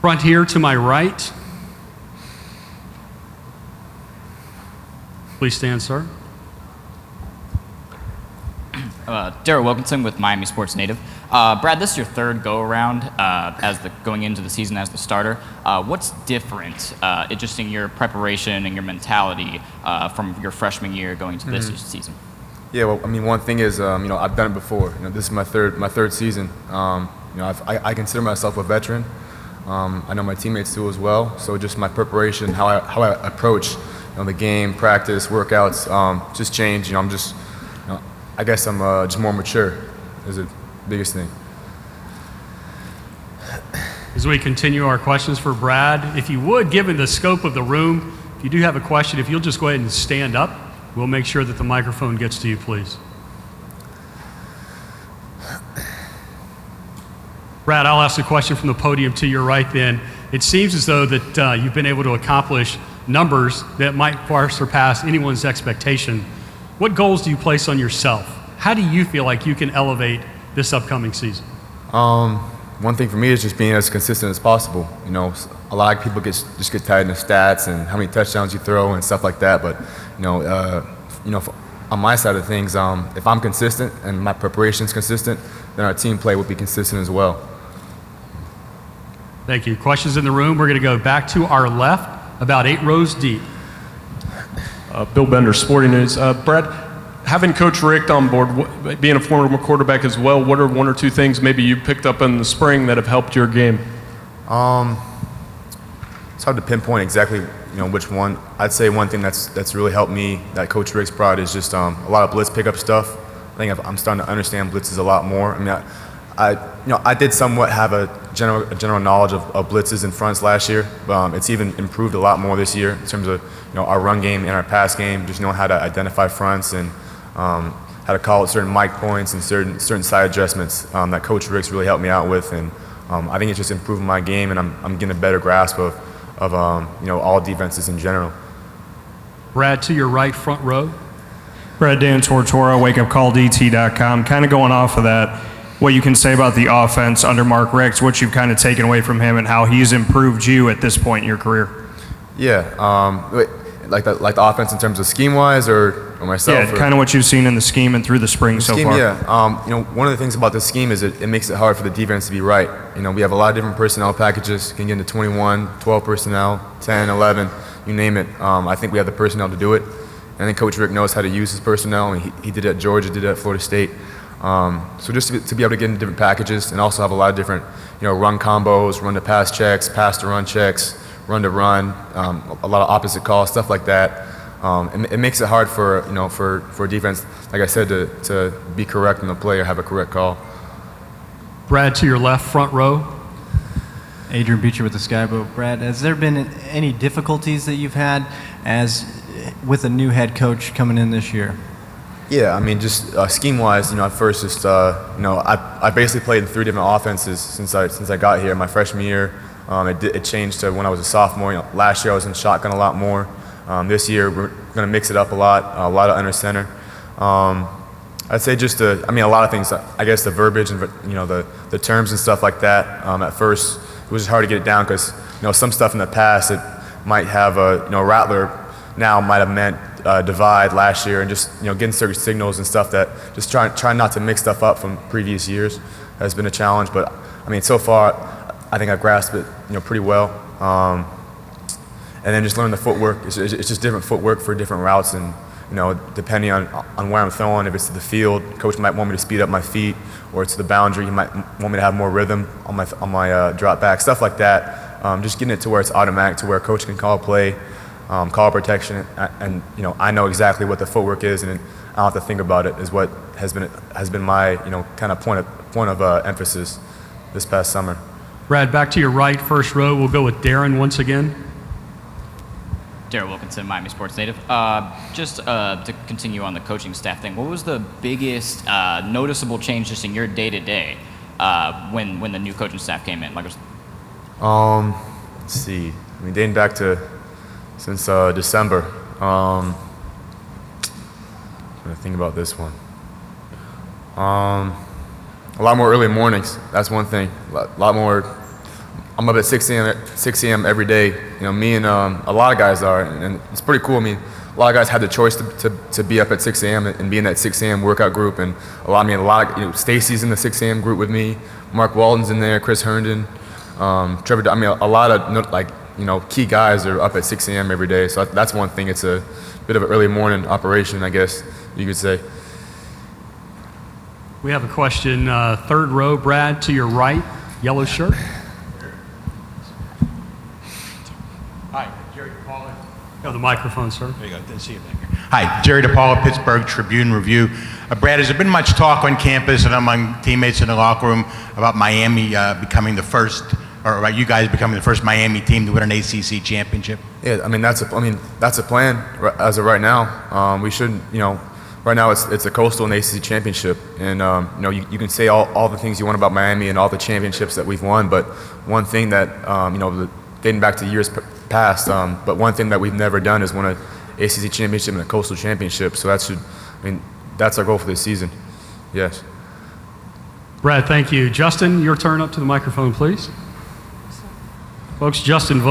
Front here to my right. Please stand, sir. Darrell Wilkinson with Miami Sports Native. Brad, this is your third go-around going into the season as the starter. What's different, just in your preparation and your mentality from your freshman year going to this season? Yeah, well, I mean, one thing is, I've done it before. This is my third season. I consider myself a veteran. I know my teammates do as well. So just my preparation, how I approach, the game, practice, workouts, just changed. I guess I'm just more mature is the biggest thing. As we continue our questions for Brad, if you would, given the scope of the room, if you do have a question, if you'll just go ahead and stand up, we'll make sure that the microphone gets to you, please. Brad, I'll ask a question from the podium to your right then. It seems as though that you've been able to accomplish numbers that might far surpass anyone's expectation. What goals do you place on yourself? How do you feel like you can elevate this upcoming season? One thing for me is just being as consistent as possible. A lot of people just get tied in the stats and how many touchdowns you throw and stuff like that. But on my side of things, if I'm consistent and my preparation is consistent, then our team play will be consistent as well. Thank you. Questions in the room? We're going to go back to our left, about 8 rows deep. Bill Bender, Sporting News. Brad, having Coach Richt on board, being a former quarterback as well, what are one or two things maybe you picked up in the spring that have helped your game? It's hard to pinpoint exactly, which one. I'd say one thing that's really helped me that Coach Richt's brought is just a lot of blitz pickup stuff. I think I'm starting to understand blitzes a lot more. I mean, I did somewhat have a general knowledge of blitzes and fronts last year. It's even improved a lot more this year in terms of our run game and our pass game. Just knowing how to identify fronts and how to call out certain mic points and certain side adjustments that Coach Richt's really helped me out with. And I think it's just improving my game, and I'm getting a better grasp of all defenses in general. Brad, to your right, front row. Brad Dan Tortora, wakeupcalldt.com. Kind of going off of that, what you can say about the offense under Mark Richt, what you've kind of taken away from him and how he's improved you at this point in your career. Yeah, like the offense in terms of scheme-wise or myself? Yeah, kind of what you've seen in the scheme and through the spring so far. Yeah, one of the things about the scheme is it makes it hard for the defense to be right. We have a lot of different personnel packages, can get into 21, 12 personnel, 10, 11, you name it. I think we have the personnel to do it. And I think Coach Richt knows how to use his personnel. I mean, he did it at Georgia, did it at Florida State. So just to be able to get into different packages and also have a lot of different, run combos, run to pass checks, pass to run checks, run to run, a lot of opposite calls, stuff like that. It makes it hard for for defense, like I said, to be correct in the play or have a correct call. Brad, to your left, front row. Adrian Beecher with the Skyboat. Brad, has there been any difficulties that you've had with a new head coach coming in this year? Yeah, I mean, just scheme-wise, at first, just I basically played in 3 different offenses since I got here. My freshman year, it changed to when I was a sophomore. Last year I was in shotgun a lot more. This year we're going to mix it up a lot of under center. I'd say just a lot of things. I guess the verbiage and the terms and stuff like that. At first, it was just hard to get it down because some stuff in the past it might have a rattler now might have meant divide last year, and just getting certain signals and stuff that just trying not to mix stuff up from previous years has been a challenge. But I mean, so far I think I've grasped it pretty well. And then just learn the footwork. It's just different footwork for different routes, and depending on where I'm throwing, if it's to the field, coach might want me to speed up my feet, or it's to the boundary, he might want me to have more rhythm on my drop back, stuff like that. Just getting it to where it's automatic, to where coach can call play, call protection, and I know exactly what the footwork is, and I don't have to think about it. Is what has been my kind of point of emphasis this past summer. Brad, back to your right, first row. We'll go with Darren once again. Darrell Wilkinson, Miami Sports Native. Just to continue on the coaching staff thing, what was the biggest noticeable change just in your day-to-day when the new coaching staff came in? Let's see. I mean, dating back to since December. I'm trying to think about this one. A lot more early mornings. That's one thing. A lot more I'm up at 6 a.m. every day. You know, me and a lot of guys are, and it's pretty cool. I mean, a lot of guys had the choice to be up at 6 a.m. and be in that 6 a.m. workout group, and a lot of, you know, Stacy's in the 6 a.m. group with me, Mark Walden's in there, Chris Herndon, Trevor. I mean, a lot of, like, you know, key guys are up at 6 a.m. every day. So that's one thing. It's a bit of an early morning operation, I guess you could say. We have a question, third row, Brad, to your right, yellow shirt. Hi, Jerry DePaula. You have the microphone, sir. There you go. Didn't see you back here. Hi, Jerry DePaula, Pittsburgh Tribune Review. Brad, has there been much talk on campus and among teammates in the locker room about Miami becoming the first, or about you guys becoming the first Miami team to win an ACC championship? Yeah, I mean that's a plan as of right now. We should, you know, right now it's a Coastal and ACC championship, and you know, you can say all the things you want about Miami and all the championships that we've won, but one thing that you know, dating back to years past, but one thing that we've never done is won an ACC championship and a Coastal championship. So that's our goal for this season. Yes. Brad, thank you. Justin, your turn up to the microphone, please. Folks, Justin vote.